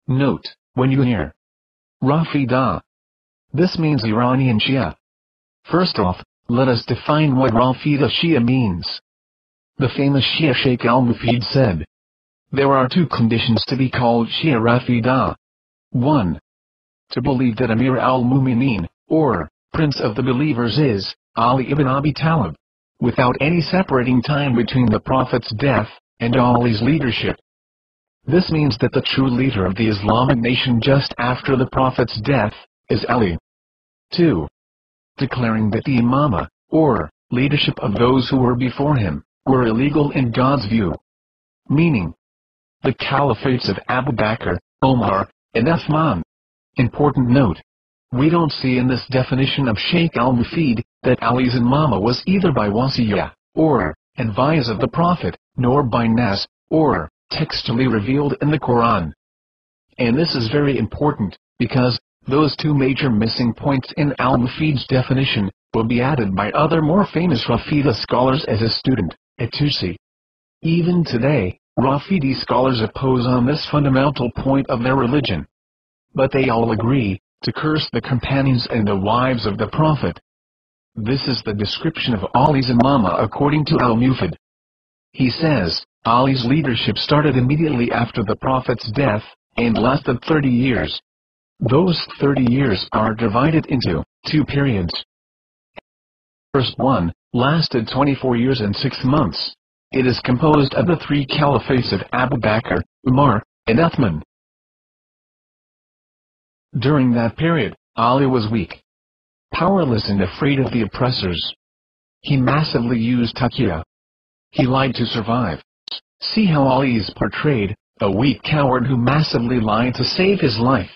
Note, when you hear Rafida, this means Iranian Shia. First off, let us define what Rafida Shia means. The famous Shia Sheikh al-Mufid said, there are two conditions to be called Shia Rafida. 1. To believe that Amir al-Mu'mineen, or Prince of the Believers is Ali ibn Abi Talib, without any separating time between the Prophet's death and Ali's leadership. This means that the true leader of the Islamic nation just after the Prophet's death is Ali. 2. Declaring that the imamah, or leadership of those who were before him, were illegal in God's view. Meaning, the caliphates of Abu Bakr, Omar, and Uthman. Important note, we don't see in this definition of Sheikh al-Mufid that Ali's imamah was either by wasiyah, or advice of the Prophet, nor by nas, or textually revealed in the Quran. And this is very important, because those two major missing points in al-Mufid's definition will be added by other more famous Rafida scholars as a student, at Tusi. Even today, Rafidi scholars oppose on this fundamental point of their religion. But they all agree to curse the companions and the wives of the Prophet. This is the description of Ali's imamah according to al-Mufid. He says, Ali's leadership started immediately after the Prophet's death, and lasted 30 years. Those 30 years are divided into two periods. First one lasted 24 years and 6 months. It is composed of the three caliphates of Abu Bakr, Umar, and Uthman. During that period, Ali was weak, powerless and afraid of the oppressors. He massively used taqiyya. He lied to survive. See how Ali is portrayed, a weak coward who massively lied to save his life.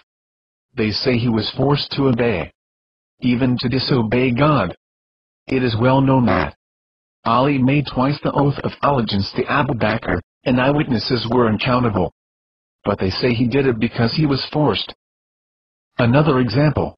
They say he was forced to obey, even to disobey God. It is well known that Ali made twice the oath of allegiance to Abu Bakr, and eyewitnesses were uncountable. But they say he did it because he was forced. Another example.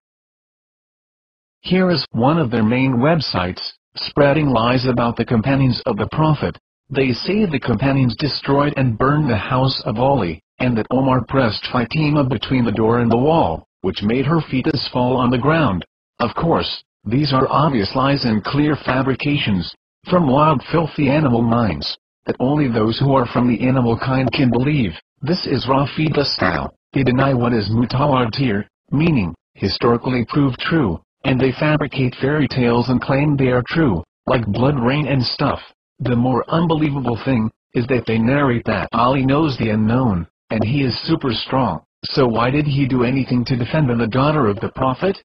Here is one of their main websites, spreading lies about the companions of the Prophet. They say the companions destroyed and burned the house of Ali, and that Omar pressed Fatima between the door and the wall, which made her fetus fall on the ground. Of course, these are obvious lies and clear fabrications, from wild filthy animal minds, that only those who are from the animal kind can believe. This is Rafida style. They deny what is mutawatir, meaning, historically proved true, and they fabricate fairy tales and claim they are true, like blood rain and stuff. The more unbelievable thing is that they narrate that Ali knows the unknown, and he is super strong, so why did he do anything to defend the daughter of the Prophet?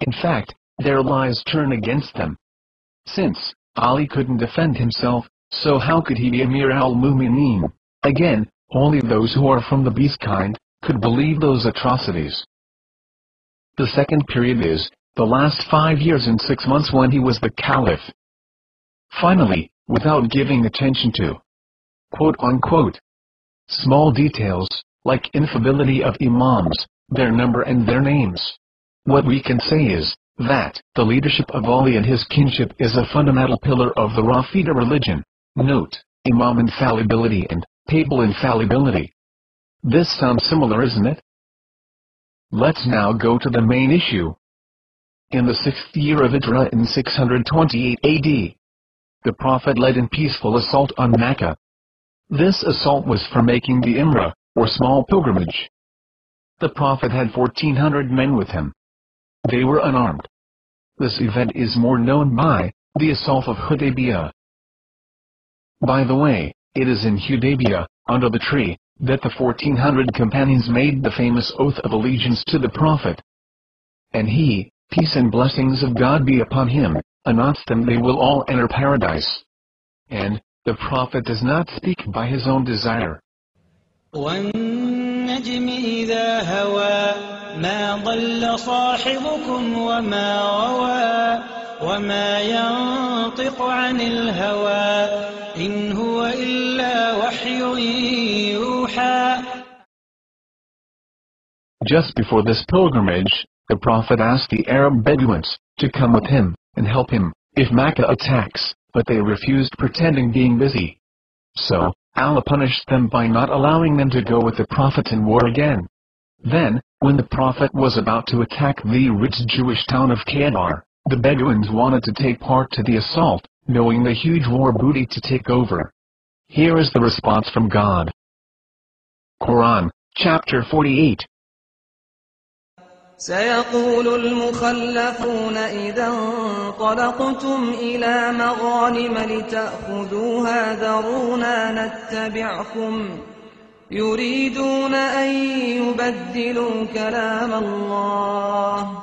In fact, their lies turn against them. Since Ali couldn't defend himself, so how could he be Amir al-Mu'mineen? Again, only those who are from the beast kind could believe those atrocities. The second period is the last 5 years and 6 months when he was the caliph. Finally, without giving attention to quote-unquote small details, like infidelity of imams, their number and their names, what we can say is that the leadership of Ali and his kinship is a fundamental pillar of the Rafida religion. Note, Imam infallibility and papal infallibility. This sounds similar, isn't it? Let's now go to the main issue. In the 6th year of Hijrah in 628 AD, the Prophet led a peaceful assault on Mecca. This assault was for making the Umrah, or small pilgrimage. The Prophet had 1,400 men with him. They were unarmed. This event is more known by the assault of Hudaybiyah. By the way, it is in Hudaybiyah, under the tree, that the 1,400 companions made the famous oath of allegiance to the Prophet. And he, peace and blessings of God be upon him, announced them they will all enter paradise. And the Prophet does not speak by his own desire. وَالنَّجْمِ إِذَا هَوَى مَا ضَلَّ صَاحِبُكُمْ وَمَا غَوَى وَمَا يَنطِقُ عَنِ الْهَوَى إِنْ هُوَ إِلَّا وَحْيٌ يُوحَى. Just before this pilgrimage, the Prophet asked the Arab Bedouins to come with him and help him if Mecca attacks, but they refused, pretending being busy. So Allah punished them by not allowing them to go with the Prophet in war again. Then, when the Prophet was about to attack the rich Jewish town of Khaybar, the Bedouins wanted to take part to the assault, knowing the huge war booty to take over. Here is the response from God. Quran, chapter 48. سيقول المخلفون إذا انطلقتم إلى مغانم لتأخذوها ذرونا نتبعكم يريدون أن يبدلوا كلام الله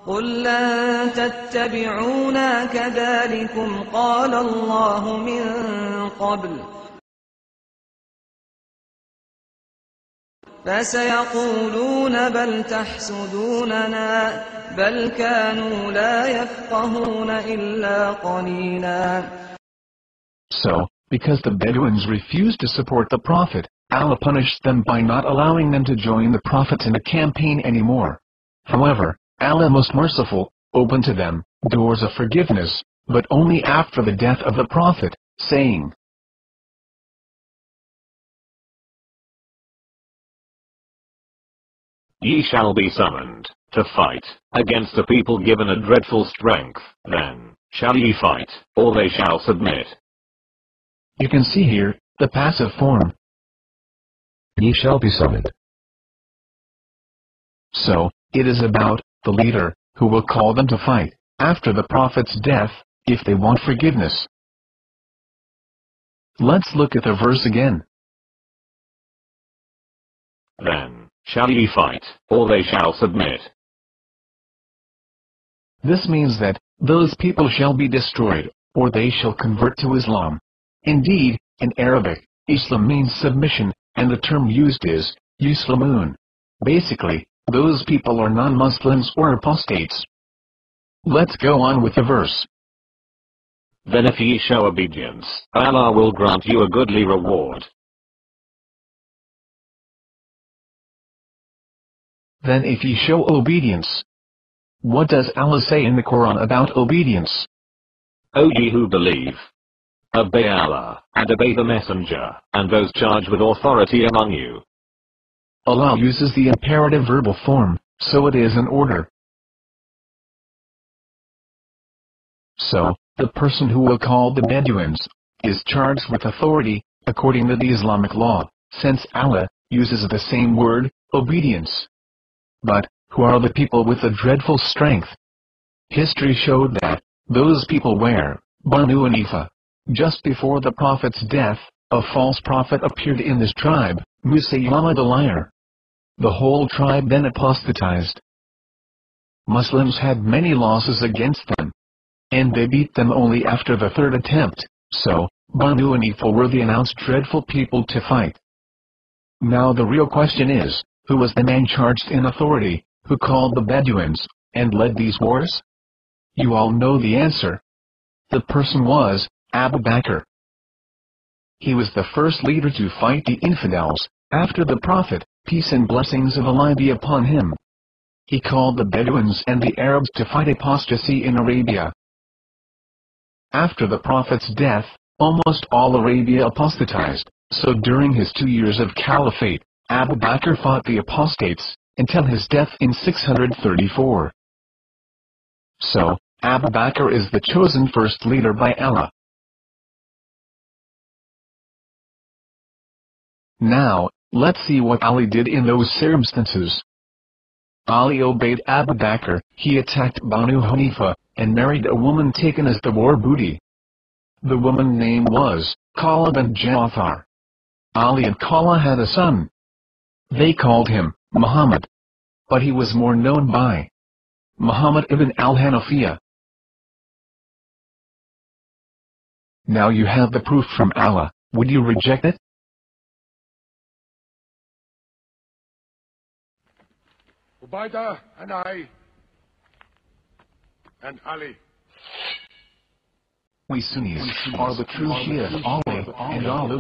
قل لن تتبعونا كذلكم قال الله من قبل فسيقولون بل تحسدوننا بل كانوا لا يفقهون إلا قليلا. So, because the Bedouins refused to support the Prophet, Allah punished them by not allowing them to join the Prophet in a campaign anymore. However, Allah most merciful, opened to them doors of forgiveness, but only after the death of the Prophet, saying, Ye shall be summoned to fight against a people given a dreadful strength, then shall ye fight, or they shall submit. You can see here, the passive form. Ye shall be summoned. So, it is about the leader, who will call them to fight, after the Prophet's death, if they want forgiveness. Let's look at the verse again. Then shall ye fight, or they shall submit. This means that those people shall be destroyed, or they shall convert to Islam. Indeed, in Arabic, Islam means submission, and the term used is Yuslamun. Basically, those people are non-Muslims or apostates. Let's go on with the verse. Then if ye show obedience, Allah will grant you a goodly reward. Then if ye show obedience. What does Allah say in the Quran about obedience? O ye who believe, obey Allah, and obey the Messenger, and those charged with authority among you. Allah uses the imperative verbal form, so it is an order. So, the person who will call the Bedouins is charged with authority, according to the Islamic law, since Allah uses the same word, obedience. But, who are the people with the dreadful strength? History showed that those people were Banu Hanifa. Just before the Prophet's death, a false prophet appeared in this tribe, Musaylama the liar. The whole tribe then apostatized. Muslims had many losses against them, and they beat them only after the third attempt, so, Banu Hanifa were the announced dreadful people to fight. Now the real question is, who was the man charged in authority, who called the Bedouins, and led these wars? You all know the answer. The person was Abu Bakr. He was the first leader to fight the infidels, after the Prophet, peace and blessings of Allah be upon him. He called the Bedouins and the Arabs to fight apostasy in Arabia. After the Prophet's death, almost all Arabia apostatized, so during his 2 years of caliphate, Abu Bakr fought the apostates, until his death in 634. So, Abu Bakr is the chosen first leader by Allah. Now, let's see what Ali did in those circumstances. Ali obeyed Abu Bakr. He attacked Banu Hanifa, and married a woman taken as the war booty. The woman's name was Khaleel bint Ja'far. Ali and Khaleel had a son. They called him Muhammad, but he was more known by Muhammad ibn al-Hanafiya. Now you have the proof from Allah, would you reject it? Ubaidah and I and Ali. We Sunnis are the true Shia, Ali, and all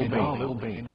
obey.